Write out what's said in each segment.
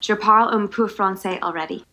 Je parle un peu français already.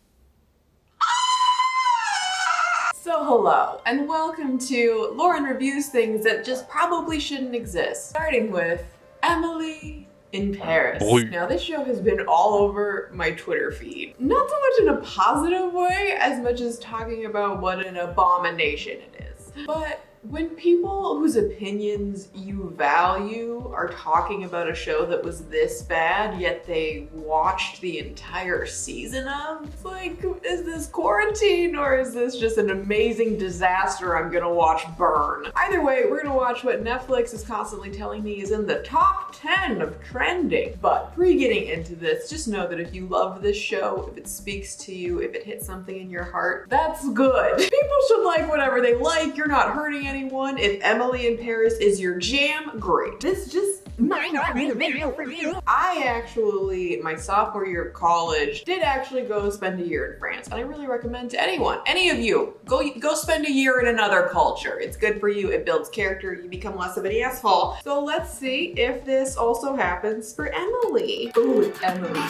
So hello, and welcome to Lauren Reviews Things That Just Probably Shouldn't Exist. Starting with Emily in Paris. Now this show has been all over my Twitter feed. Not so much in a positive way, as much as talking about what an abomination it is. But when people whose opinions you value are talking about a show that was this bad, yet they watched the entire season of, it's like, is this quarantine or is this just an amazing disaster I'm gonna watch burn? Either way, we're gonna watch what Netflix is constantly telling me is in the top 10 of trending. But pre-getting into this, just know that if you love this show, if it speaks to you, if it hits something in your heart, that's good. People should like whatever they like, you're not hurting anyone. If Emily in Paris is your jam, great. This just might not be the video for you. I actually, my sophomore year of college, did actually go spend a year in France, and I really recommend to anyone, any of you, go spend a year in another culture. It's good for you, it builds character, you become less of an asshole. So let's see if this also happens for Emily. Ooh, it's Emily.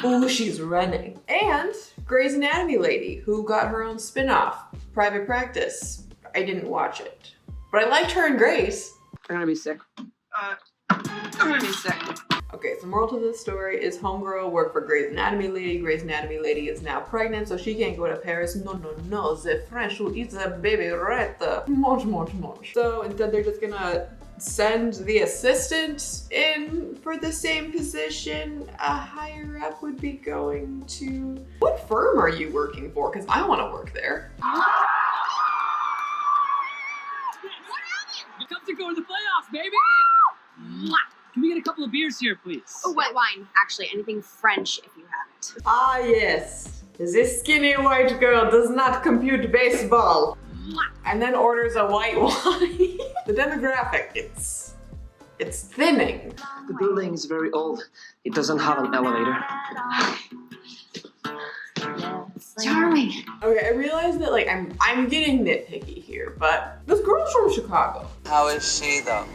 Ooh, she's running. And Grey's Anatomy lady, who got her own spin-off, Private Practice. I didn't watch it, but I liked her and Grace. I'm gonna be sick. I'm gonna be sick. Okay, so moral to this story is homegirl worked for Grey's Anatomy lady. Grey's Anatomy lady is now pregnant, so she can't go to Paris. No, the French will eat the baby right. Mange. So instead they're just gonna send the assistant in for the same position. A higher up would be going to... What firm are you working for? Because I want to work there. The Cubs are going to the playoffs, baby! Can we get a couple of beers here, please? Oh, white wine. Actually, anything French if you have it. Ah, yes. This skinny white girl does not compute baseball. And then orders a white wine. The demographic, it's thinning. The building is very old. It doesn't have an elevator. Charming. Okay, I realize that like I'm getting nitpicky here, but this girl's from Chicago. How is she though?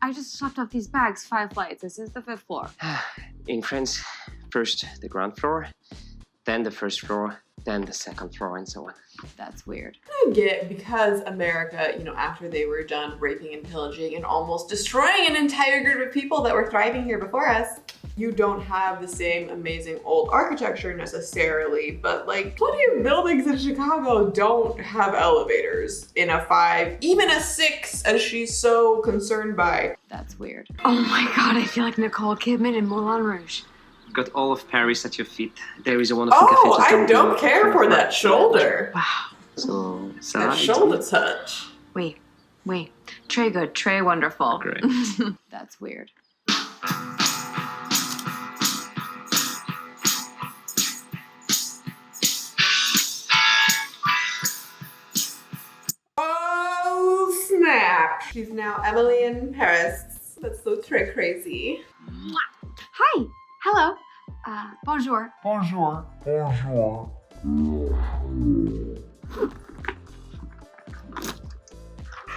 I just swept off these bags 5 flights. This is the 5th floor. In France, first the ground floor, then the first floor, then the second floor, and so on. That's weird. I get because America, you know, after they were done raping and pillaging and almost destroying an entire group of people that were thriving here before us, you don't have the same amazing old architecture necessarily, but like plenty of buildings in Chicago don't have elevators in a 5, even a 6, as she's so concerned by. That's weird. Oh my god, I feel like Nicole Kidman in Moulin Rouge. You've got all of Paris at your feet. There is a wonderful cafe. Oh, I don't care for that shoulder. Wow. So, That shoulder touch. Wait. Très good, très wonderful. Great. That's weird. Oh, snap. She's now Emily in Paris. That's so crazy. Hi. Hello. Bonjour.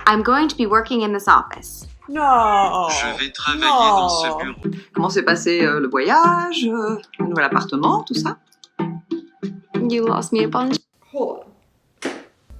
I'm going to be working in this office. No. Je vais travailler dans ce bureau. Comment s'est passé le voyage, le nouvel appartement, tout ça? You lost me a bunch. Hold on.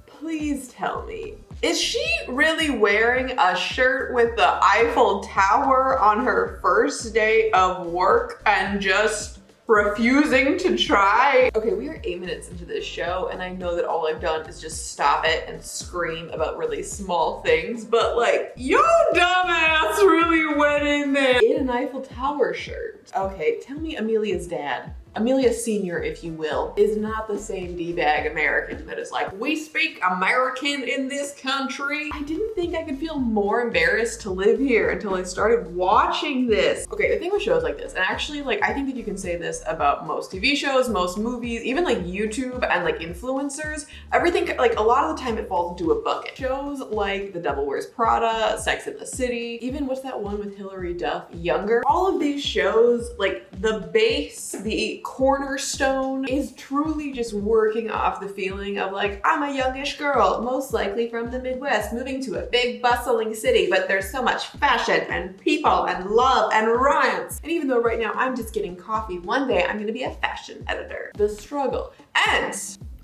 Please tell me, is she really wearing a shirt with the Eiffel Tower on her first day of work and just refusing to try? Okay, we are 8 minutes into this show and I know that all I've done is just stop it and scream about really small things, but like, yo dumbass really went in there in an Eiffel Tower shirt. Okay, tell me Amelia's dad, Amelia Sr., if you will, is not the same D-bag American that is like, we speak American in this country. I didn't think I could feel more embarrassed to live here until I started watching this. Okay, the thing with shows like this, and actually like, I think that you can say this about most TV shows, most movies, even like YouTube and like influencers, everything, like a lot of the time it falls into a bucket. Shows like The Devil Wears Prada, Sex and the City, even what's that one with Hilary Duff, Younger? All of these shows, like the base, the cornerstone is truly just working off the feeling of like, I'm a youngish girl, most likely from the Midwest, moving to a big bustling city, but there's so much fashion and people and love and romance. And even though right now I'm just getting coffee, one day I'm gonna be a fashion editor. The struggle. And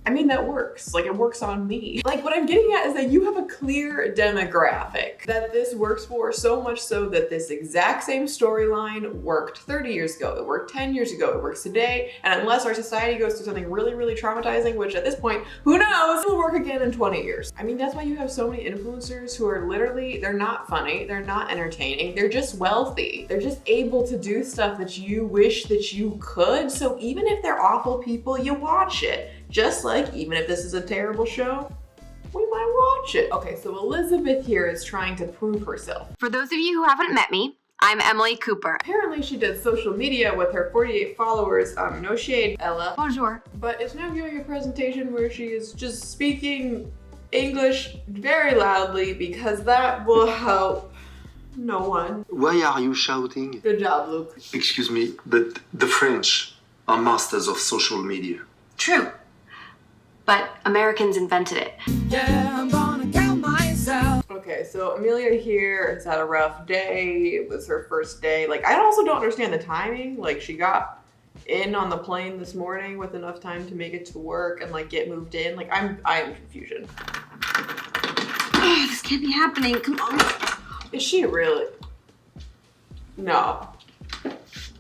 I mean, that works. Like, it works on me. Like, what I'm getting at is that you have a clear demographic that this works for, so much so that this exact same storyline worked 30 years ago, it worked 10 years ago, it works today, and unless our society goes through something really, really traumatizing, which at this point, who knows, will work again in 20 years. I mean, that's why you have so many influencers who are literally, they're not funny, they're not entertaining, they're just wealthy. They're just able to do stuff that you wish that you could, so even if they're awful people, you watch it. Just like, even if this is a terrible show, we might watch it. Okay, so Elizabeth here is trying to prove herself. For those of you who haven't met me, I'm Emily Cooper. Apparently she did social media with her 48 followers. No shade, Ella. Bonjour. But is now giving a presentation where she is just speaking English very loudly because that will help no one. Why are you shouting? Good job, Luke. Excuse me, but the French are masters of social media. True. But Americans invented it. Yeah, I'm gonna count myself. Okay, so Amelia here has had a rough day. It was her first day. Like, I also don't understand the timing. Like, she got in on the plane this morning with enough time to make it to work and like get moved in. Like, I am confusion. Oh, this can't be happening. Come on. Is she really? No.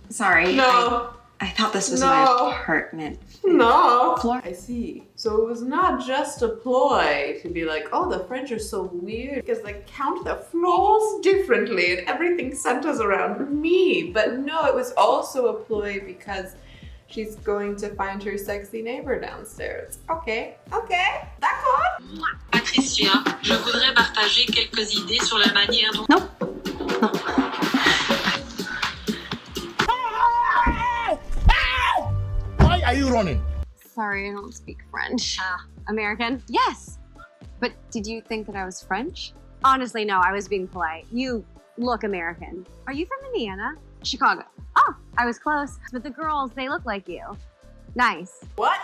Sorry. No. I thought this was No. my apartment. No. Floor. I see. So it was not just a ploy to be like, oh, the French are so weird because they count the floors differently and everything centers around me. But no, it was also a ploy because she's going to find her sexy neighbor downstairs. Okay, d'accord. Patricia, je voudrais partager quelques idées sur la manière dont... Why are you running? Sorry, I don't speak French. American? Yes. But did you think that I was French? Honestly, no, I was being polite. You look American. Are you from Indiana? Chicago. Oh, I was close. But the girls, they look like you. Nice. What?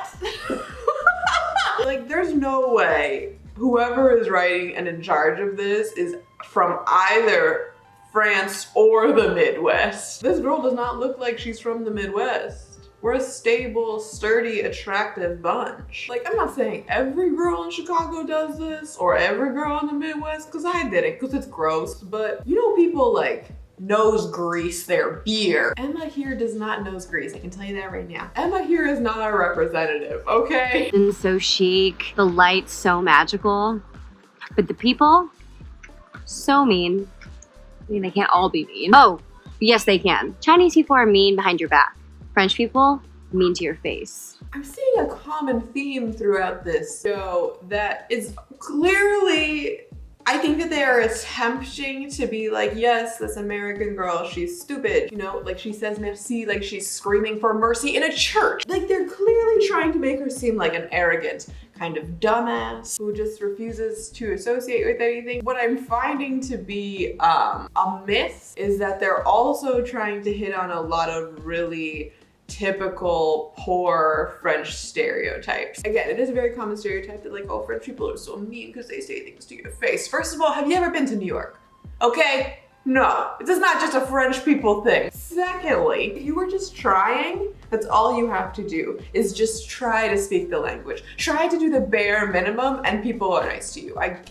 Like, there's no way whoever is writing and in charge of this is from either France or the Midwest. This girl does not look like she's from the Midwest. We're a stable, sturdy, attractive bunch. Like, I'm not saying every girl in Chicago does this or every girl in the Midwest, because I did it, because it's gross. But you know, people like nose grease their beer. Emma here does not nose grease, I can tell you that right now. Emma here is not our representative, okay? And so chic, the lights so magical, but the people, so mean. I mean, they can't all be mean. Oh, yes they can. Chinese people are mean behind your back. French people, mean to your face. I'm seeing a common theme throughout this show that is clearly, I think that they are attempting to be like, yes, this American girl, she's stupid. You know, like she says merci, like she's screaming for mercy in a church. Like they're clearly trying to make her seem like an arrogant kind of dumbass who just refuses to associate with anything. What I'm finding to be a myth is that they're also trying to hit on a lot of really typical poor French stereotypes. Again, it is a very common stereotype that like, oh, French people are so mean because they say things to your face. First of all, have you ever been to New York? Okay? No, this is not just a French people thing. Secondly, if you were just trying, that's all you have to do is just try to speak the language. Try to do the bare minimum and people are nice to you. Like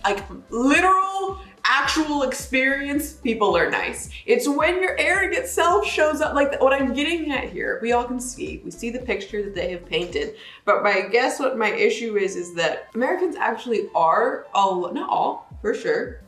literal, actual experience, people are nice. It's when your arrogant self shows up, like what I'm getting at here, we all can see. We see the picture that they have painted. But I guess what my issue is that Americans actually are, not all, for sure,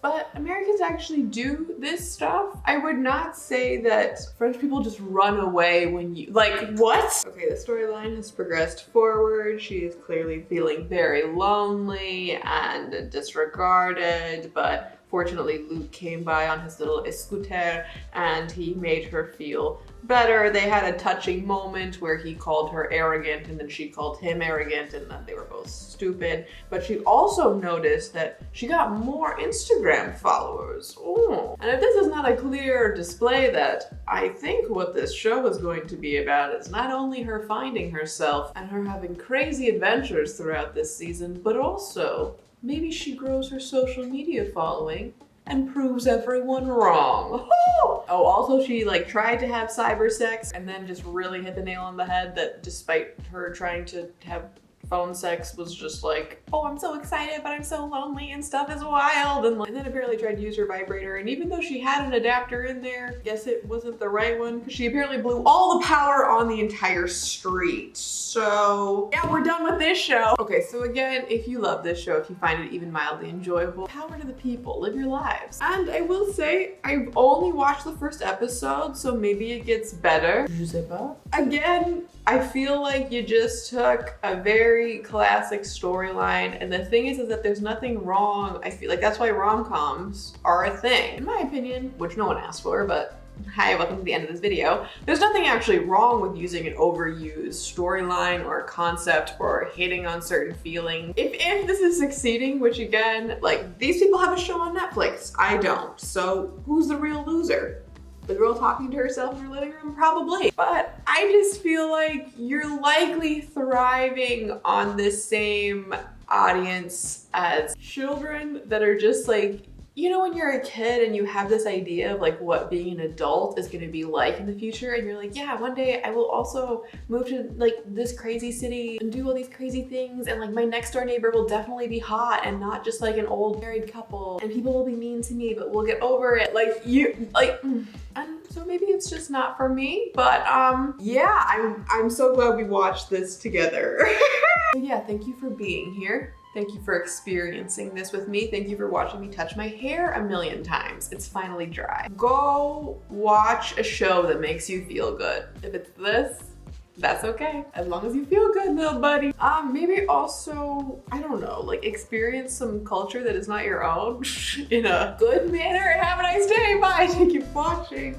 but Americans actually do this stuff. I would not say that French people just run away when you, like, what? Okay, the storyline has progressed forward. She is clearly feeling very lonely and disregarded, but fortunately Luke came by on his little scooter and he made her feel better. They had a touching moment where he called her arrogant and then she called him arrogant and then they were both stupid. But she also noticed that she got more Instagram followers. Ooh. And if this is not a clear display that I think what this show is going to be about is not only her finding herself and her having crazy adventures throughout this season, but also maybe she grows her social media following and proves everyone wrong. Oh, also she like tried to have cyber sex and then just really hit the nail on the head that despite her trying to have phone sex was just like, oh, I'm so excited, but I'm so lonely and stuff is wild. And then apparently tried to use her vibrator. And even though she had an adapter in there, guess it wasn't the right one because she apparently blew all the power on the entire street. So yeah, we're done with this show. Okay, so again, if you love this show, if you find it even mildly enjoyable, power to the people, live your lives. And I will say, I've only watched the first episode, so maybe it gets better. Je sais pas. Again, I feel like you just took a very classic storyline, and the thing is that there's nothing wrong. I feel like that's why rom-coms are a thing. In my opinion, which no one asked for, but hi, welcome to the end of this video. There's nothing actually wrong with using an overused storyline or concept or hitting on certain feelings. If this is succeeding, which again, like these people have a show on Netflix, I don't. So who's the real loser? The girl talking to herself in her living room? Probably. But I just feel like you're likely thriving on the same audience as children that are just like, you know, when you're a kid and you have this idea of like what being an adult is gonna be like in the future, and you're like, yeah, one day I will also move to like this crazy city and do all these crazy things, and like my next door neighbor will definitely be hot and not just like an old married couple, and people will be mean to me, but we'll get over it. Like you, like, and so maybe it's just not for me, but yeah, I'm so glad we watched this together. So yeah, thank you for being here. Thank you for experiencing this with me. Thank you for watching me touch my hair a million times. It's finally dry. Go watch a show that makes you feel good. If it's this, that's okay. As long as you feel good, little buddy. Maybe also, I don't know, like experience some culture that is not your own in a good manner. Have a nice day. Bye. Thank you for watching.